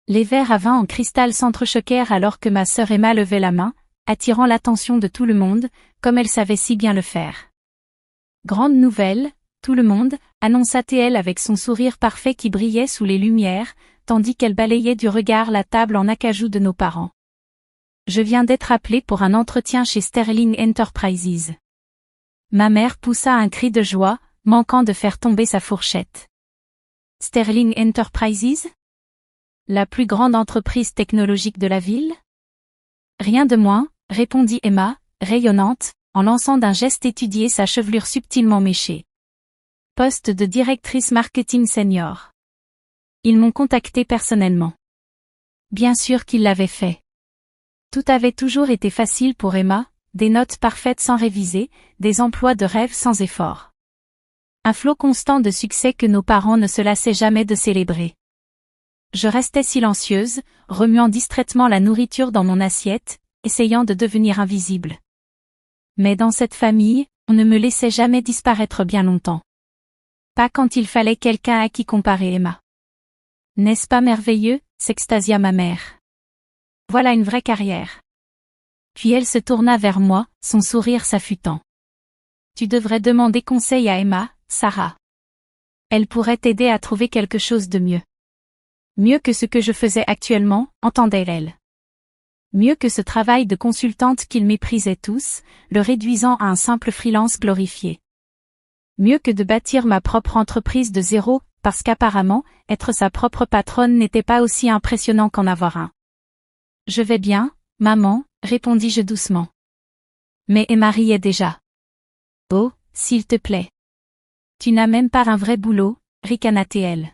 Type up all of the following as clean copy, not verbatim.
Les verres à vin en cristal s'entrechoquèrent alors que ma sœur Emma levait la main, attirant l'attention de tout le monde, comme elle savait si bien le faire. Grande nouvelle, tout le monde, annonça-t-elle avec son sourire parfait qui brillait sous les lumières, tandis qu'elle balayait du regard la table en acajou de nos parents. Je viens d'être appelée pour un entretien chez Sterling Enterprises. Ma mère poussa un cri de joie, manquant de faire tomber sa fourchette. Sterling Enterprises? La plus grande entreprise technologique de la ville? Rien de moins, répondit Emma, rayonnante, en lançant d'un geste étudié sa chevelure subtilement méchée. Poste de directrice marketing senior. Ils m'ont contacté personnellement. Bien sûr qu'ils l'avaient fait. Tout avait toujours été facile pour Emma, des notes parfaites sans réviser, des emplois de rêve sans effort. Un flot constant de succès que nos parents ne se lassaient jamais de célébrer. Je restais silencieuse, remuant distraitement la nourriture dans mon assiette, essayant de devenir invisible. Mais dans cette famille, on ne me laissait jamais disparaître bien longtemps. Pas quand il fallait quelqu'un à qui comparer Emma. N'est-ce pas merveilleux, s'extasia ma mère. Voilà une vraie carrière. Puis elle se tourna vers moi, son sourire s'affûtant. Tu devrais demander conseil à Emma, Sarah. Elle pourrait t'aider à trouver quelque chose de mieux. Mieux que ce que je faisais actuellement, entendait-elle. Mieux que ce travail de consultante qu'ils méprisaient tous, le réduisant à un simple freelance glorifié. Mieux que de bâtir ma propre entreprise de zéro, parce qu'apparemment, être sa propre patronne n'était pas aussi impressionnant qu'en avoir un. Je vais bien, maman, répondis-je doucement. Mais Emma riait déjà. Oh, s'il te plaît. Tu n'as même pas un vrai boulot, ricana-t-elle.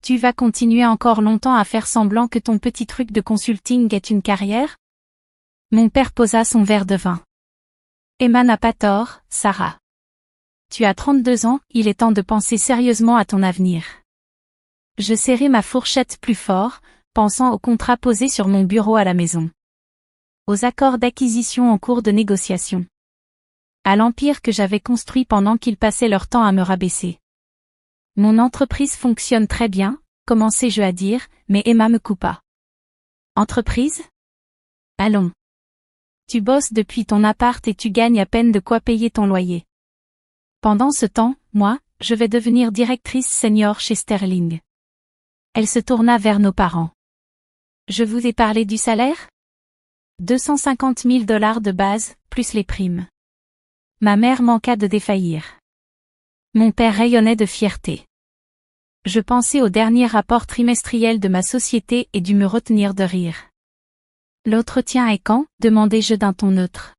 Tu vas continuer encore longtemps à faire semblant que ton petit truc de consulting est une carrière? Mon père posa son verre de vin. Emma n'a pas tort, Sarah. Tu as 32 ans, il est temps de penser sérieusement à ton avenir. Je serrai ma fourchette plus fort, pensant aux contrats posés sur mon bureau à la maison. Aux accords d'acquisition en cours de négociation. À l'empire que j'avais construit pendant qu'ils passaient leur temps à me rabaisser. Mon entreprise fonctionne très bien, commençai-je à dire, mais Emma me coupa. Entreprise? Allons. Tu bosses depuis ton appart et tu gagnes à peine de quoi payer ton loyer. Pendant ce temps, moi, je vais devenir directrice senior chez Sterling. Elle se tourna vers nos parents. Je vous ai parlé du salaire? 250 000 $ de base, plus les primes. Ma mère manqua de défaillir. Mon père rayonnait de fierté. Je pensais au dernier rapport trimestriel de ma société et dut me retenir de rire. L'entretien est quand? Demandai-je d'un ton neutre.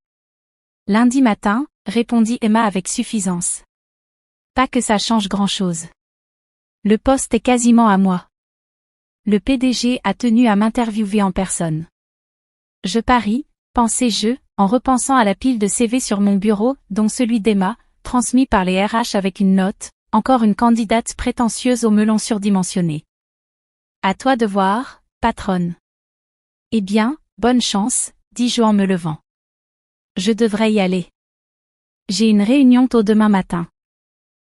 Lundi matin, répondit Emma avec suffisance. Pas que ça change grand-chose. Le poste est quasiment à moi. Le PDG a tenu à m'interviewer en personne. Je parie, pensai-je, en repensant à la pile de CV sur mon bureau, dont celui d'Emma, transmis par les RH avec une note, encore une candidate prétentieuse au melon surdimensionné. À toi de voir, patronne. Eh bien, bonne chance, dis-je en me levant. Je devrais y aller. J'ai une réunion tôt demain matin.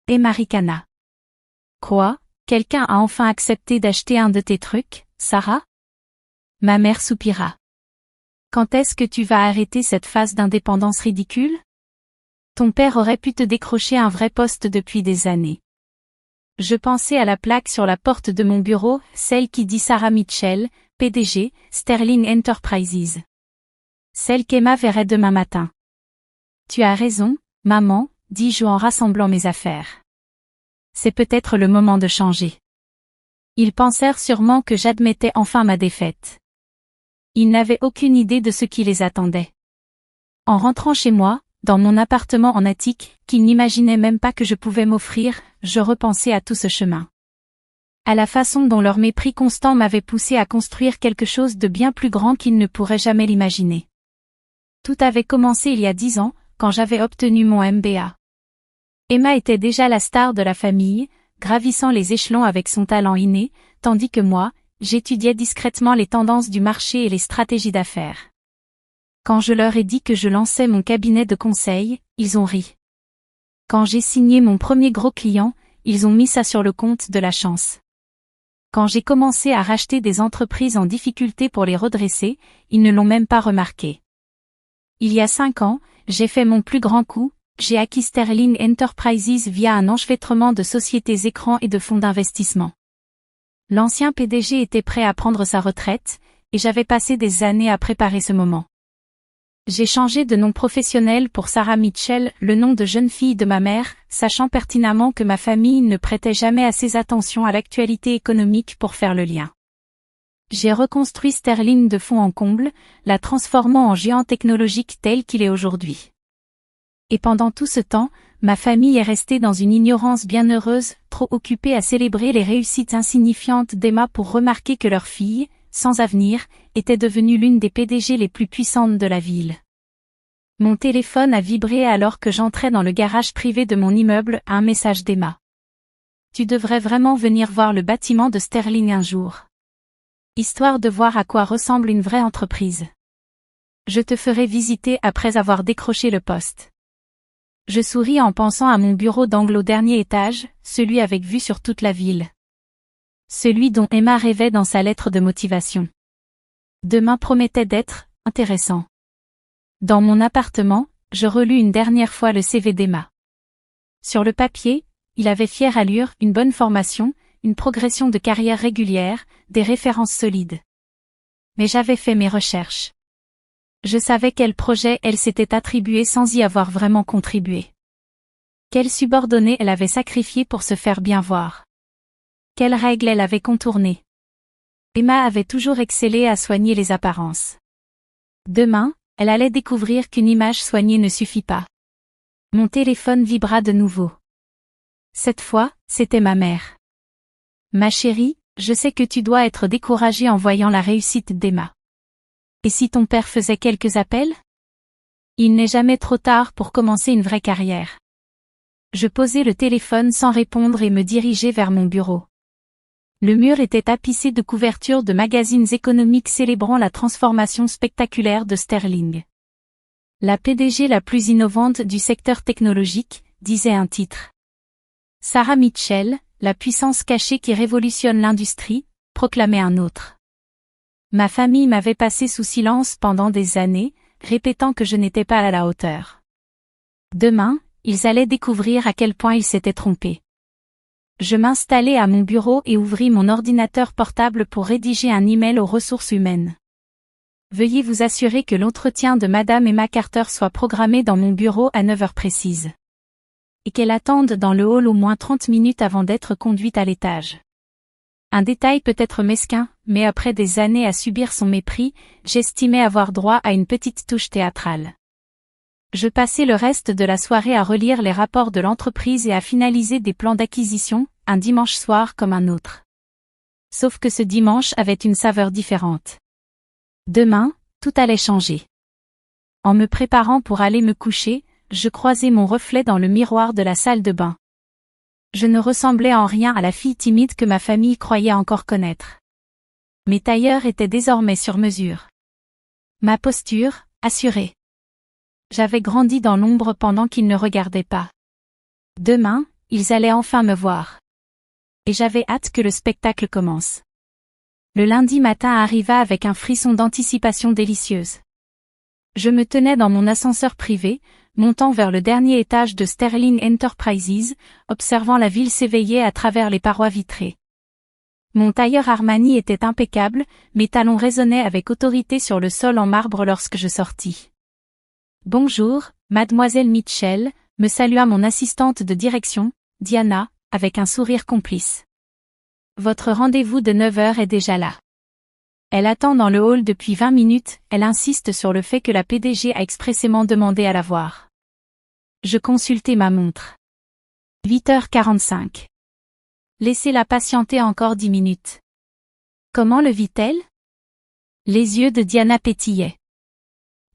Emma ricana. Quoi, quelqu'un a enfin accepté d'acheter un de tes trucs, Sarah? Ma mère soupira. Quand est-ce que tu vas arrêter cette phase d'indépendance ridicule? Ton père aurait pu te décrocher un vrai poste depuis des années. Je pensais à la plaque sur la porte de mon bureau, celle qui dit Sarah Mitchell, PDG, Sterling Enterprises. Celle qu'Emma verrait demain matin. Tu as raison, maman, dis-je en rassemblant mes affaires. C'est peut-être le moment de changer. Ils pensèrent sûrement que j'admettais enfin ma défaite. Ils n'avaient aucune idée de ce qui les attendait. En rentrant chez moi, dans mon appartement en attique, qu'ils n'imaginaient même pas que je pouvais m'offrir, je repensais à tout ce chemin. À la façon dont leur mépris constant m'avait poussé à construire quelque chose de bien plus grand qu'ils ne pourraient jamais l'imaginer. Tout avait commencé il y a 10 ans, quand j'avais obtenu mon MBA. Emma était déjà la star de la famille, gravissant les échelons avec son talent inné, tandis que moi, j'étudiais discrètement les tendances du marché et les stratégies d'affaires. Quand je leur ai dit que je lançais mon cabinet de conseil, ils ont ri. Quand j'ai signé mon premier gros client, ils ont mis ça sur le compte de la chance. Quand j'ai commencé à racheter des entreprises en difficulté pour les redresser, ils ne l'ont même pas remarqué. Il y a 5 ans, j'ai fait mon plus grand coup, j'ai acquis Sterling Enterprises via un enchevêtrement de sociétés écrans et de fonds d'investissement. L'ancien PDG était prêt à prendre sa retraite, et j'avais passé des années à préparer ce moment. J'ai changé de nom professionnel pour Sarah Mitchell, le nom de jeune fille de ma mère, sachant pertinemment que ma famille ne prêtait jamais assez attention à l'actualité économique pour faire le lien. J'ai reconstruit Sterling de fond en comble, la transformant en géant technologique tel qu'il est aujourd'hui. Et pendant tout ce temps, ma famille est restée dans une ignorance bienheureuse, trop occupée à célébrer les réussites insignifiantes d'Emma pour remarquer que leur fille, sans avenir, était devenue l'une des PDG les plus puissantes de la ville. Mon téléphone a vibré alors que j'entrais dans le garage privé de mon immeuble, un message d'Emma. Tu devrais vraiment venir voir le bâtiment de Sterling un jour. Histoire de voir à quoi ressemble une vraie entreprise. Je te ferai visiter après avoir décroché le poste. Je souris en pensant à mon bureau d'angle au dernier étage, celui avec vue sur toute la ville. Celui dont Emma rêvait dans sa lettre de motivation. Demain promettait d'être intéressant. Dans mon appartement, je relus une dernière fois le CV d'Emma. Sur le papier, il avait fière allure, une bonne formation, une progression de carrière régulière, des références solides. Mais j'avais fait mes recherches. Je savais quel projet elle s'était attribué sans y avoir vraiment contribué. Quelle subordonnée elle avait sacrifié pour se faire bien voir. Quelles règles elle avait contournées. Emma avait toujours excellé à soigner les apparences. Demain, elle allait découvrir qu'une image soignée ne suffit pas. Mon téléphone vibra de nouveau. Cette fois, c'était ma mère. Ma chérie, je sais que tu dois être découragée en voyant la réussite d'Emma. Et si ton père faisait quelques appels? Il n'est jamais trop tard pour commencer une vraie carrière. Je posai le téléphone sans répondre et me dirigeai vers mon bureau. Le mur était tapissé de couvertures de magazines économiques célébrant la transformation spectaculaire de Sterling. La PDG la plus innovante du secteur technologique, disait un titre. Sarah Mitchell, la puissance cachée qui révolutionne l'industrie, proclamait un autre. Ma famille m'avait passé sous silence pendant des années, répétant que je n'étais pas à la hauteur. Demain, ils allaient découvrir à quel point ils s'étaient trompés. Je m'installai à mon bureau et ouvris mon ordinateur portable pour rédiger un email aux ressources humaines. Veuillez vous assurer que l'entretien de Madame Emma Carter soit programmé dans mon bureau à 9 heures précises. Et qu'elle attende dans le hall au moins 30 minutes avant d'être conduite à l'étage. Un détail peut être mesquin, mais après des années à subir son mépris, j'estimais avoir droit à une petite touche théâtrale. Je passai le reste de la soirée à relire les rapports de l'entreprise et à finaliser des plans d'acquisition, un dimanche soir comme un autre. Sauf que ce dimanche avait une saveur différente. Demain, tout allait changer. En me préparant pour aller me coucher, je croisai mon reflet dans le miroir de la salle de bain. Je ne ressemblais en rien à la fille timide que ma famille croyait encore connaître. Mes tailleurs étaient désormais sur mesure. Ma posture, assurée. J'avais grandi dans l'ombre pendant qu'ils ne regardaient pas. Demain, ils allaient enfin me voir. Et j'avais hâte que le spectacle commence. Le lundi matin arriva avec un frisson d'anticipation délicieuse. Je me tenais dans mon ascenseur privé, montant vers le dernier étage de Sterling Enterprises, observant la ville s'éveiller à travers les parois vitrées. Mon tailleur Armani était impeccable, mes talons résonnaient avec autorité sur le sol en marbre lorsque je sortis. Bonjour, mademoiselle Mitchell, me salua mon assistante de direction, Diana, avec un sourire complice. Votre rendez-vous de 9 heures est déjà là. Elle attend dans le hall depuis 20 minutes, elle insiste sur le fait que la PDG a expressément demandé à la voir. Je consultai ma montre. 8h45. Laissez-la patienter encore 10 minutes. Comment le vit-elle? Les yeux de Diana pétillaient.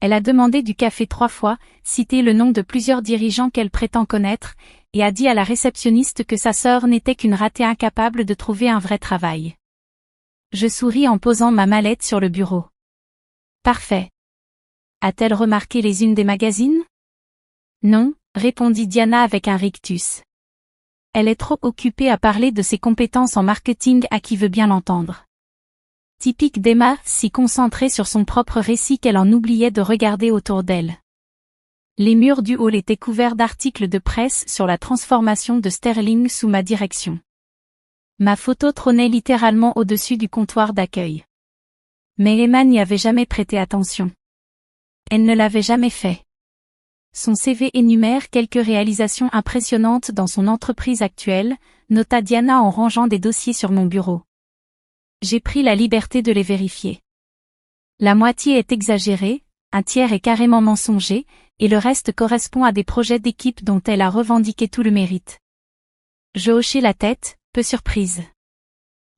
Elle a demandé du café 3 fois, cité le nom de plusieurs dirigeants qu'elle prétend connaître, et a dit à la réceptionniste que sa sœur n'était qu'une ratée incapable de trouver un vrai travail. Je souris en posant ma mallette sur le bureau. Parfait. A-t-elle remarqué les unes des magazines? Non, répondit Diana avec un rictus. Elle est trop occupée à parler de ses compétences en marketing à qui veut bien l'entendre. Typique d'Emma, si concentrée sur son propre récit qu'elle en oubliait de regarder autour d'elle. Les murs du hall étaient couverts d'articles de presse sur la transformation de Sterling sous ma direction. Ma photo trônait littéralement au-dessus du comptoir d'accueil. Mais Emma n'y avait jamais prêté attention. Elle ne l'avait jamais fait. Son CV énumère quelques réalisations impressionnantes dans son entreprise actuelle, nota Diana en rangeant des dossiers sur mon bureau. J'ai pris la liberté de les vérifier. La moitié est exagérée, un tiers est carrément mensonger, et le reste correspond à des projets d'équipe dont elle a revendiqué tout le mérite. Je hochai la tête, peu surprise.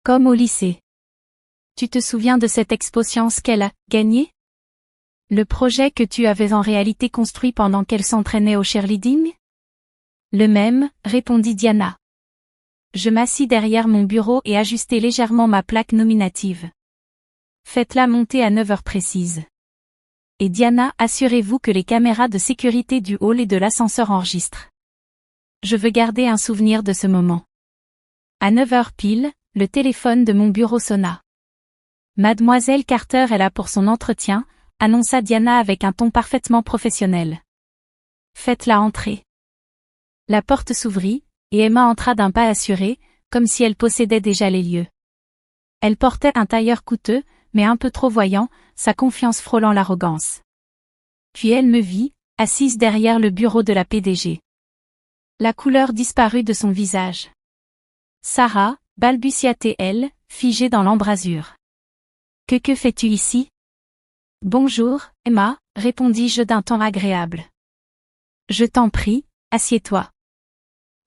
Comme au lycée. Tu te souviens de cette expo science qu'elle a gagnée? Le projet que tu avais en réalité construit pendant qu'elle s'entraînait au cheerleading? Le même, répondit Diana. Je m'assis derrière mon bureau et ajustai légèrement ma plaque nominative. Faites-la monter à 9 heures précises. Et Diana, assurez-vous que les caméras de sécurité du hall et de l'ascenseur enregistrent. Je veux garder un souvenir de ce moment. À 9 heures pile, le téléphone de mon bureau sonna. Mademoiselle Carter est là pour son entretien, annonça Diana avec un ton parfaitement professionnel. Faites-la entrer. La porte s'ouvrit, et Emma entra d'un pas assuré, comme si elle possédait déjà les lieux. Elle portait un tailleur coûteux, mais un peu trop voyant, sa confiance frôlant l'arrogance. Puis elle me vit, assise derrière le bureau de la PDG. La couleur disparut de son visage. Sarah, balbutia-t-elle, figée dans l'embrasure. Que fais-tu ici? Bonjour, Emma, répondis-je d'un ton agréable. Je t'en prie, assieds-toi.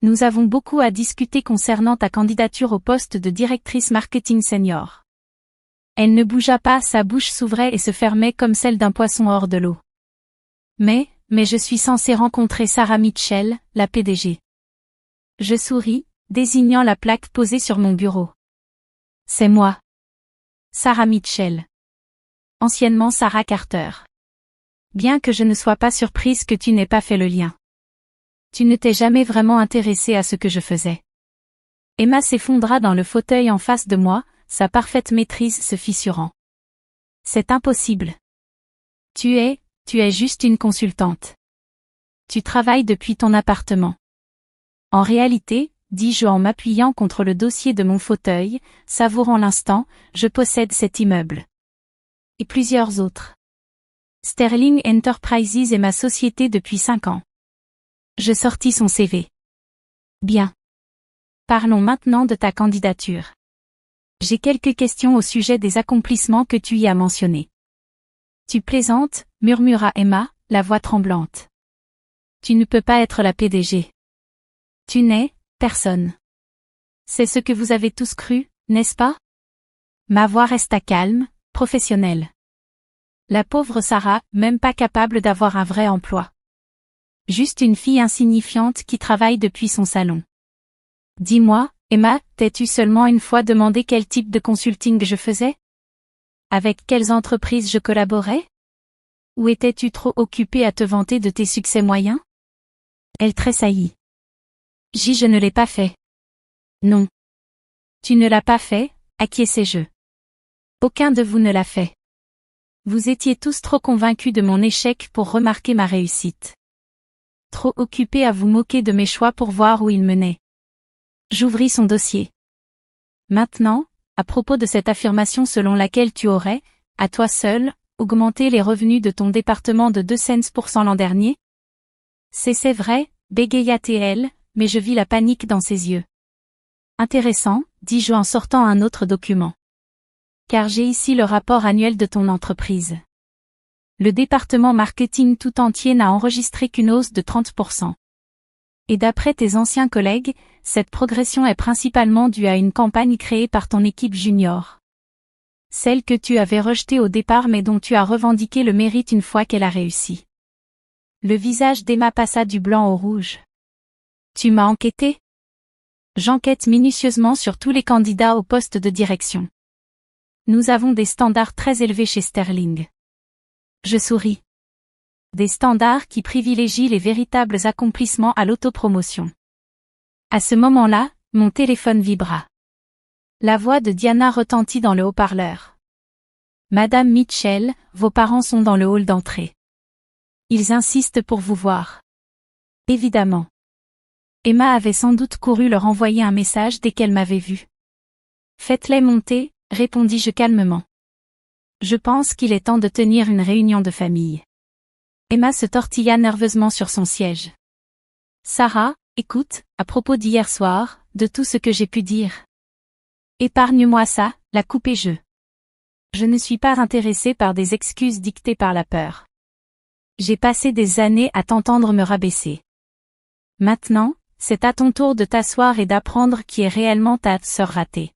Nous avons beaucoup à discuter concernant ta candidature au poste de directrice marketing senior. Elle ne bougea pas, sa bouche s'ouvrait et se fermait comme celle d'un poisson hors de l'eau. Mais je suis censée rencontrer Sarah Mitchell, la PDG. Je souris, désignant la plaque posée sur mon bureau. C'est moi. Sarah Mitchell. Anciennement Sarah Carter. Bien que je ne sois pas surprise que tu n'aies pas fait le lien. Tu ne t'es jamais vraiment intéressée à ce que je faisais. Emma s'effondra dans le fauteuil en face de moi, sa parfaite maîtrise se fissurant. C'est impossible. Tu es juste une consultante. Tu travailles depuis ton appartement. En réalité, dis-je en m'appuyant contre le dossier de mon fauteuil, savourant l'instant, je possède cet immeuble. Et plusieurs autres. Sterling Enterprises est ma société depuis 5 ans. Je sortis son CV. Bien. Parlons maintenant de ta candidature. J'ai quelques questions au sujet des accomplissements que tu y as mentionnés. Tu plaisantes, murmura Emma, la voix tremblante. Tu ne peux pas être la PDG. Tu n'es personne. C'est ce que vous avez tous cru, n'est-ce pas? Ma voix resta calme, professionnelle. La pauvre Sarah, même pas capable d'avoir un vrai emploi. Juste une fille insignifiante qui travaille depuis son salon. Dis-moi, Emma, t'es-tu seulement une fois demandé quel type de consulting je faisais? Avec quelles entreprises je collaborais? Ou étais-tu trop occupée à te vanter de tes succès moyens? Elle tressaillit. Je ne l'ai pas fait. Non. Tu ne l'as pas fait, acquiesçai-je. Aucun de vous ne l'a fait. Vous étiez tous trop convaincus de mon échec pour remarquer ma réussite. Trop occupés à vous moquer de mes choix pour voir où ils menaient. J'ouvris son dossier. Maintenant, à propos de cette affirmation selon laquelle tu aurais, à toi seul, augmenté les revenus de ton département de 2 cents % l'an dernier? C'est vrai, bégaya-t-elle, mais je vis la panique dans ses yeux. Intéressant, dis-je en sortant un autre document. Car j'ai ici le rapport annuel de ton entreprise. Le département marketing tout entier n'a enregistré qu'une hausse de 30 %. Et d'après tes anciens collègues, cette progression est principalement due à une campagne créée par ton équipe junior. Celle que tu avais rejetée au départ mais dont tu as revendiqué le mérite une fois qu'elle a réussi. Le visage d'Emma passa du blanc au rouge. Tu m'as enquêté? J'enquête minutieusement sur tous les candidats au poste de direction. Nous avons des standards très élevés chez Sterling. Je souris. Des standards qui privilégient les véritables accomplissements à l'autopromotion. À ce moment-là, mon téléphone vibra. La voix de Diana retentit dans le haut-parleur. Madame Mitchell, vos parents sont dans le hall d'entrée. Ils insistent pour vous voir. Évidemment. Emma avait sans doute couru leur envoyer un message dès qu'elle m'avait vue. Faites-les monter, répondis-je calmement. Je pense qu'il est temps de tenir une réunion de famille. Emma se tortilla nerveusement sur son siège. Sarah, écoute, à propos d'hier soir, de tout ce que j'ai pu dire. Épargne-moi ça, la coupe et je. Je ne suis pas intéressée par des excuses dictées par la peur. J'ai passé des années à t'entendre me rabaisser. Maintenant, c'est à ton tour de t'asseoir et d'apprendre qui est réellement ta sœur ratée.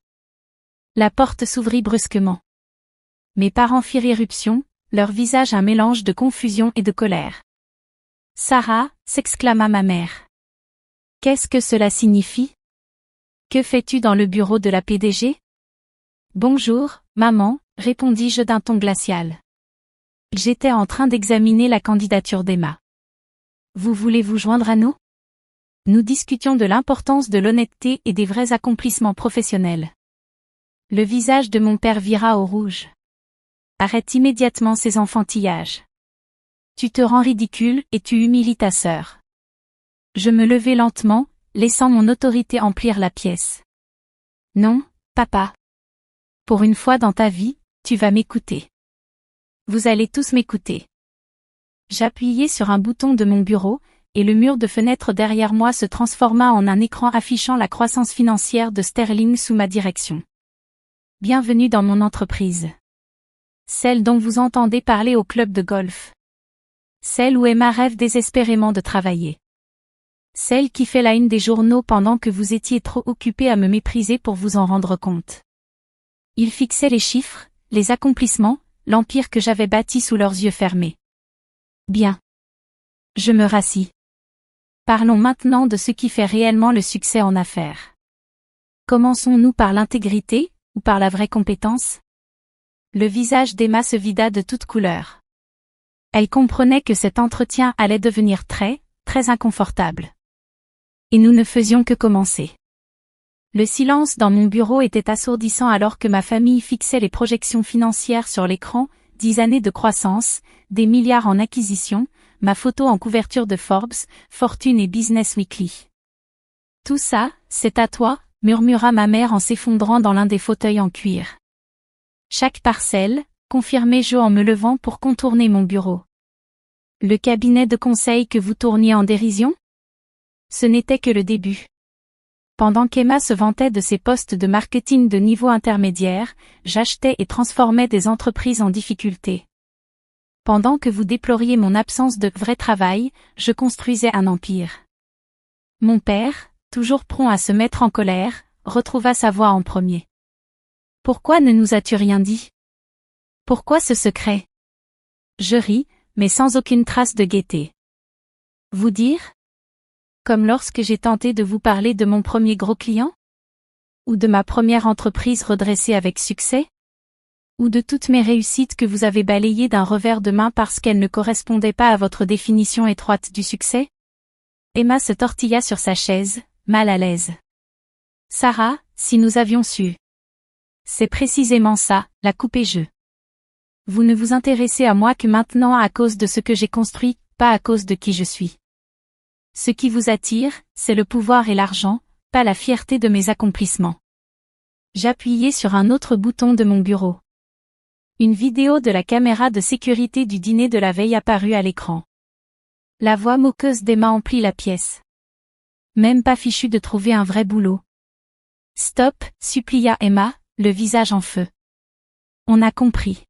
La porte s'ouvrit brusquement. Mes parents firent irruption, leur visage un mélange de confusion et de colère. Sarah, s'exclama ma mère. Qu'est-ce que cela signifie? Que fais-tu dans le bureau de la PDG? Bonjour, maman, répondis-je d'un ton glacial. J'étais en train d'examiner la candidature d'Emma. Vous voulez vous joindre à nous? Nous discutions de l'importance de l'honnêteté et des vrais accomplissements professionnels. Le visage de mon père vira au rouge. Arrête immédiatement ces enfantillages. Tu te rends ridicule et tu humilies ta sœur. Je me levai lentement, laissant mon autorité emplir la pièce. Non, papa. Pour une fois dans ta vie, tu vas m'écouter. Vous allez tous m'écouter. J'appuyai sur un bouton de mon bureau, et le mur de fenêtre derrière moi se transforma en un écran affichant la croissance financière de Sterling sous ma direction. Bienvenue dans mon entreprise. Celle dont vous entendez parler au club de golf. Celle où Emma rêve désespérément de travailler. Celle qui fait la une des journaux pendant que vous étiez trop occupé à me mépriser pour vous en rendre compte. Il fixait les chiffres, les accomplissements, l'empire que j'avais bâti sous leurs yeux fermés. Bien. Je me rassis. Parlons maintenant de ce qui fait réellement le succès en affaires. Commençons-nous par l'intégrité, ou par la vraie compétence? Le visage d'Emma se vida de toutes couleurs. Elle comprenait que cet entretien allait devenir très, très inconfortable. Et nous ne faisions que commencer. Le silence dans mon bureau était assourdissant alors que ma famille fixait les projections financières sur l'écran, 10 années de croissance, des milliards en acquisition, ma photo en couverture de Forbes, Fortune et Business Weekly. Tout ça, c'est à toi, murmura ma mère en s'effondrant dans l'un des fauteuils en cuir. Chaque parcelle, confirmai-je en me levant pour contourner mon bureau. Le cabinet de conseil que vous tourniez en dérision? Ce n'était que le début. Pendant qu'Emma se vantait de ses postes de marketing de niveau intermédiaire, j'achetais et transformais des entreprises en difficulté. Pendant que vous déploriez mon absence de vrai travail, je construisais un empire. Mon père, toujours prompt à se mettre en colère, retrouva sa voix en premier. Pourquoi ne nous as-tu rien dit? Pourquoi ce secret? Je ris, mais sans aucune trace de gaieté. Vous dire? Comme lorsque j'ai tenté de vous parler de mon premier gros client? Ou de ma première entreprise redressée avec succès? Ou de toutes mes réussites que vous avez balayées d'un revers de main parce qu'elles ne correspondaient pas à votre définition étroite du succès? Emma se tortilla sur sa chaise, mal à l'aise. Sarah, si nous avions su. C'est précisément ça, la coupe et je. Vous ne vous intéressez à moi que maintenant à cause de ce que j'ai construit, pas à cause de qui je suis. Ce qui vous attire, c'est le pouvoir et l'argent, pas la fierté de mes accomplissements. J'appuyai sur un autre bouton de mon bureau. Une vidéo de la caméra de sécurité du dîner de la veille apparut à l'écran. La voix moqueuse d'Emma emplit la pièce. Même pas fichu de trouver un vrai boulot. Stop, supplia Emma, le visage en feu. On a compris.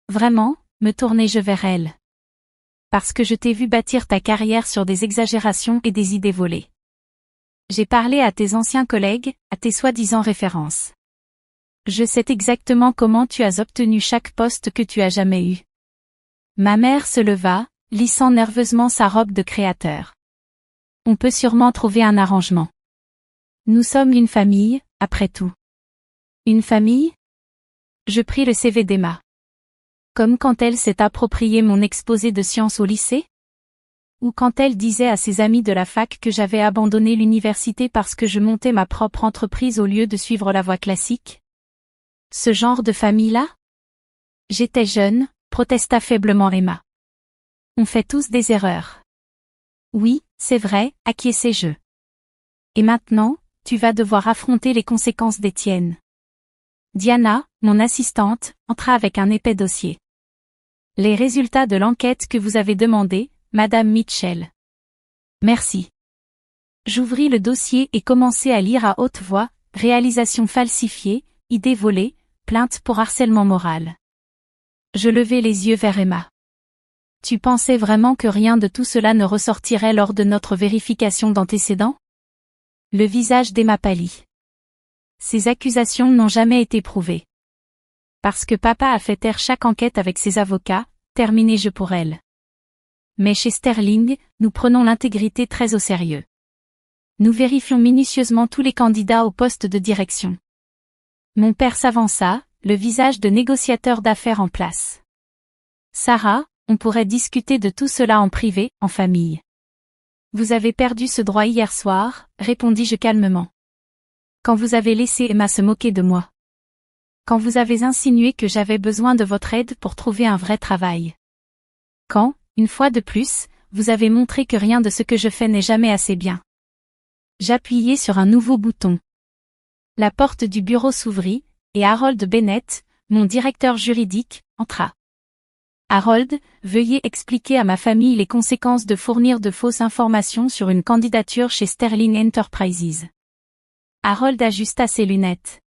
Vraiment, me tournai-je vers elle. Parce que je t'ai vu bâtir ta carrière sur des exagérations et des idées volées. J'ai parlé à tes anciens collègues, à tes soi-disant références. Je sais exactement comment tu as obtenu chaque poste que tu as jamais eu. Ma mère se leva, lissant nerveusement sa robe de créateur. On peut sûrement trouver un arrangement. Nous sommes une famille, après tout. Une famille? Je pris le CV d'Emma. Comme quand elle s'est approprié mon exposé de sciences au lycée? Ou quand elle disait à ses amis de la fac que j'avais abandonné l'université parce que je montais ma propre entreprise au lieu de suivre la voie classique? Ce genre de famille-là? J'étais jeune, protesta faiblement Emma. On fait tous des erreurs. Oui, c'est vrai, acquiesçai-je. Et maintenant, tu vas devoir affronter les conséquences des tiennes. Diana, mon assistante, entra avec un épais dossier. Les résultats de l'enquête que vous avez demandé, Madame Mitchell. Merci. J'ouvris le dossier et commençai à lire à haute voix, réalisation falsifiée, idée volée, plainte pour harcèlement moral. Je levai les yeux vers Emma. Tu pensais vraiment que rien de tout cela ne ressortirait lors de notre vérification d'antécédents? Le visage d'Emma pâlit. Ces accusations n'ont jamais été prouvées. Parce que papa a fait taire chaque enquête avec ses avocats, terminai-je pour elle. Mais chez Sterling, nous prenons l'intégrité très au sérieux. Nous vérifions minutieusement tous les candidats au poste de direction. Mon père s'avança, le visage de négociateur d'affaires en place. Sarah, on pourrait discuter de tout cela en privé, en famille. Vous avez perdu ce droit hier soir, répondis-je calmement. Quand vous avez laissé Emma se moquer de moi. Quand vous avez insinué que j'avais besoin de votre aide pour trouver un vrai travail. Quand, une fois de plus, vous avez montré que rien de ce que je fais n'est jamais assez bien. J'appuyai sur un nouveau bouton. La porte du bureau s'ouvrit, et Harold Bennett, mon directeur juridique, entra. Harold, veuillez expliquer à ma famille les conséquences de fournir de fausses informations sur une candidature chez Sterling Enterprises. Harold ajusta ses lunettes.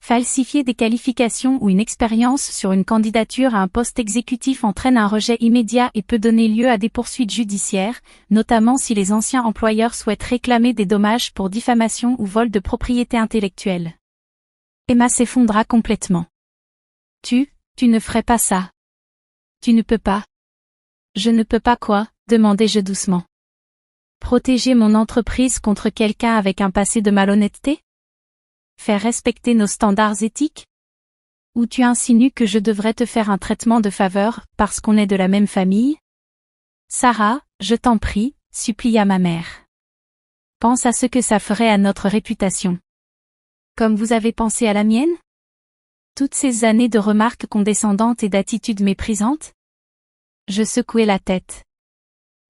Falsifier des qualifications ou une expérience sur une candidature à un poste exécutif entraîne un rejet immédiat et peut donner lieu à des poursuites judiciaires, notamment si les anciens employeurs souhaitent réclamer des dommages pour diffamation ou vol de propriété intellectuelle. Emma s'effondra complètement. Tu ne ferais pas ça. Tu ne peux pas. Je ne peux pas quoi, demandai-je doucement. Protéger mon entreprise contre quelqu'un avec un passé de malhonnêteté? Faire respecter nos standards éthiques? Ou tu insinues que je devrais te faire un traitement de faveur parce qu'on est de la même famille? Sarah, je t'en prie, supplia ma mère. Pense à ce que ça ferait à notre réputation. Comme vous avez pensé à la mienne? Toutes ces années de remarques condescendantes et d'attitudes méprisantes? Je secouai la tête.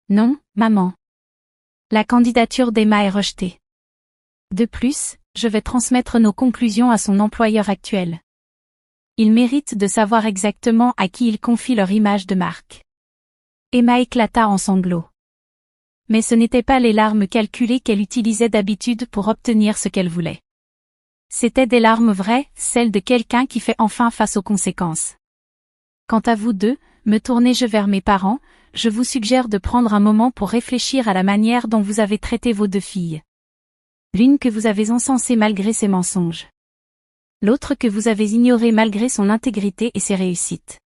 Non, maman. La candidature d'Emma est rejetée. De plus, je vais transmettre nos conclusions à son employeur actuel. Ils méritent de savoir exactement à qui ils confient leur image de marque. Emma éclata en sanglots. Mais ce n'étaient pas les larmes calculées qu'elle utilisait d'habitude pour obtenir ce qu'elle voulait. C'étaient des larmes vraies, celles de quelqu'un qui fait enfin face aux conséquences. Quant à vous deux, me tournai-je vers mes parents, je vous suggère de prendre un moment pour réfléchir à la manière dont vous avez traité vos deux filles. L'une que vous avez encensée malgré ses mensonges. L'autre que vous avez ignorée malgré son intégrité et ses réussites.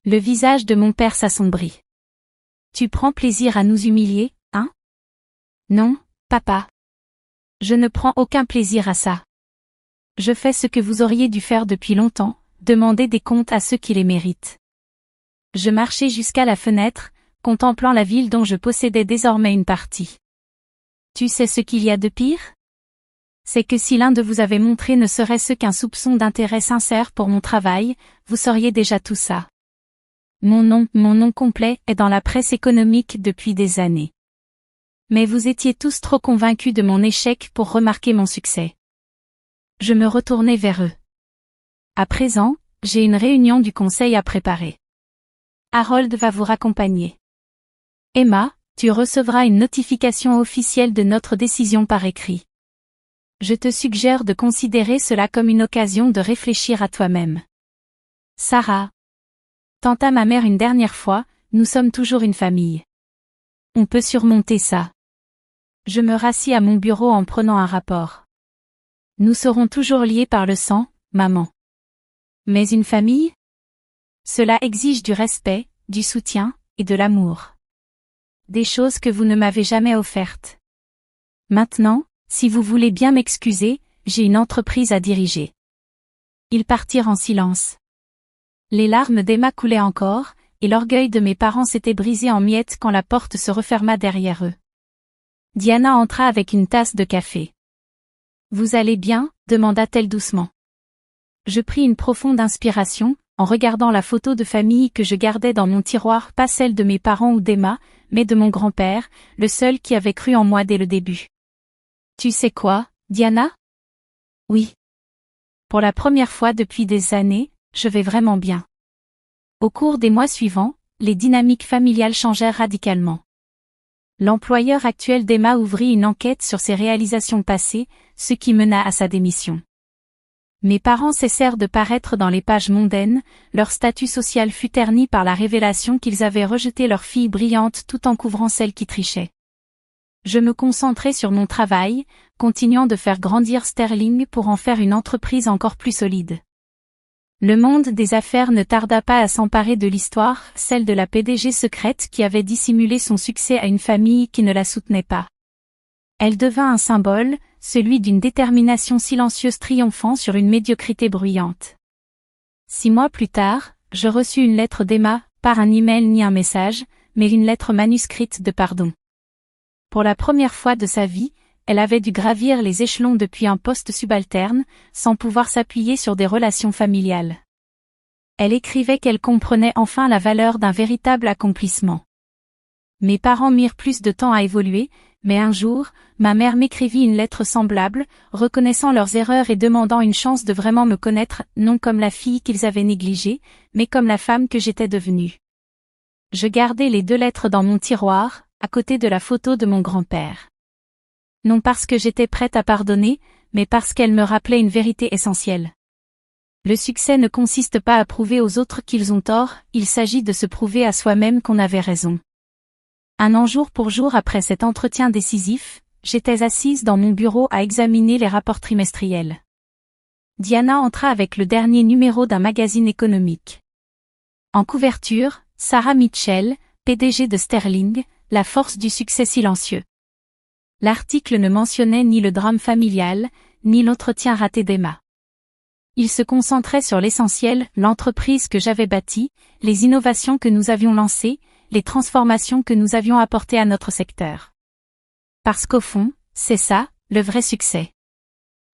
Le visage de mon père s'assombrit. Tu prends plaisir à nous humilier, hein? Non, papa. Je ne prends aucun plaisir à ça. Je fais ce que vous auriez dû faire depuis longtemps, demander des comptes à ceux qui les méritent. Je marchai jusqu'à la fenêtre, contemplant la ville dont je possédais désormais une partie. Tu sais ce qu'il y a de pire? C'est que si l'un de vous avait montré ne serait-ce qu'un soupçon d'intérêt sincère pour mon travail, vous sauriez déjà tout ça. Mon nom complet est dans la presse économique depuis des années. Mais vous étiez tous trop convaincus de mon échec pour remarquer mon succès. Je me retournai vers eux. À présent, j'ai une réunion du conseil à préparer. Harold va vous raccompagner. Emma, tu recevras une notification officielle de notre décision par écrit. Je te suggère de considérer cela comme une occasion de réfléchir à toi-même. Sarah. Tenta ma mère une dernière fois, nous sommes toujours une famille. On peut surmonter ça. Je me rassis à mon bureau en prenant un rapport. Nous serons toujours liés par le sang, maman. Mais une famille? Cela exige du respect, du soutien, et de l'amour. Des choses que vous ne m'avez jamais offertes. Maintenant, si vous voulez bien m'excuser, j'ai une entreprise à diriger. Ils partirent en silence. Les larmes d'Emma coulaient encore, et et l'orgueil de mes parents s'était brisé en miettes quand la porte se referma derrière eux. Diana entra avec une tasse de café. « Vous allez bien ?» demanda-t-elle doucement. Je pris une profonde inspiration, en regardant la photo de famille que je gardais dans mon tiroir, pas celle de mes parents ou d'Emma, mais de mon grand-père, le seul qui avait cru en moi dès le début. « Tu sais quoi, Diana ? » ? « Oui. Pour la première fois depuis des années, je vais vraiment bien. » Au cours des mois suivants, les dynamiques familiales changèrent radicalement. L'employeur actuel d'Emma ouvrit une enquête sur ses réalisations passées, ce qui mena à sa démission. Mes parents cessèrent de paraître dans les pages mondaines, leur statut social fut terni par la révélation qu'ils avaient rejeté leur fille brillante tout en couvrant celle qui trichait. Je me concentrai sur mon travail, continuant de faire grandir Sterling pour en faire une entreprise encore plus solide. Le monde des affaires ne tarda pas à s'emparer de l'histoire, celle de la PDG secrète qui avait dissimulé son succès à une famille qui ne la soutenait pas. Elle devint un symbole, celui d'une détermination silencieuse triomphant sur une médiocrité bruyante. 6 mois plus tard, je reçus une lettre d'Emma, pas un email ni un message, mais une lettre manuscrite de pardon. Pour la première fois de sa vie, elle avait dû gravir les échelons depuis un poste subalterne, sans pouvoir s'appuyer sur des relations familiales. Elle écrivait qu'elle comprenait enfin la valeur d'un véritable accomplissement. Mes parents mirent plus de temps à évoluer, mais un jour, ma mère m'écrivit une lettre semblable, reconnaissant leurs erreurs et demandant une chance de vraiment me connaître, non comme la fille qu'ils avaient négligée, mais comme la femme que j'étais devenue. Je gardai les 2 lettres dans mon tiroir, à côté de la photo de mon grand-père. Non parce que j'étais prête à pardonner, mais parce qu'elle me rappelait une vérité essentielle. Le succès ne consiste pas à prouver aux autres qu'ils ont tort, il s'agit de se prouver à soi-même qu'on avait raison. Un an jour pour jour après cet entretien décisif, j'étais assise dans mon bureau à examiner les rapports trimestriels. Diana entra avec le dernier numéro d'un magazine économique. En couverture, Sarah Mitchell, PDG de Sterling, la force du succès silencieux. L'article ne mentionnait ni le drame familial, ni l'entretien raté d'Emma. Il se concentrait sur l'essentiel, l'entreprise que j'avais bâtie, les innovations que nous avions lancées, les transformations que nous avions apportées à notre secteur. Parce qu'au fond, c'est ça, le vrai succès.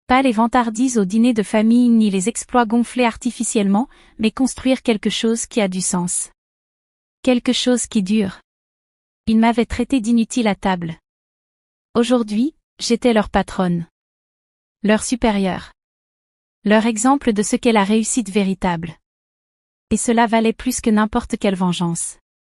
Pas les vantardises au dîner de famille ni les exploits gonflés artificiellement, mais construire quelque chose qui a du sens. Quelque chose qui dure. Ils m'avaient traité d'inutile à table. Aujourd'hui, j'étais leur patronne. Leur supérieure. Leur exemple de ce qu'est la réussite véritable. Et cela valait plus que n'importe quelle vengeance.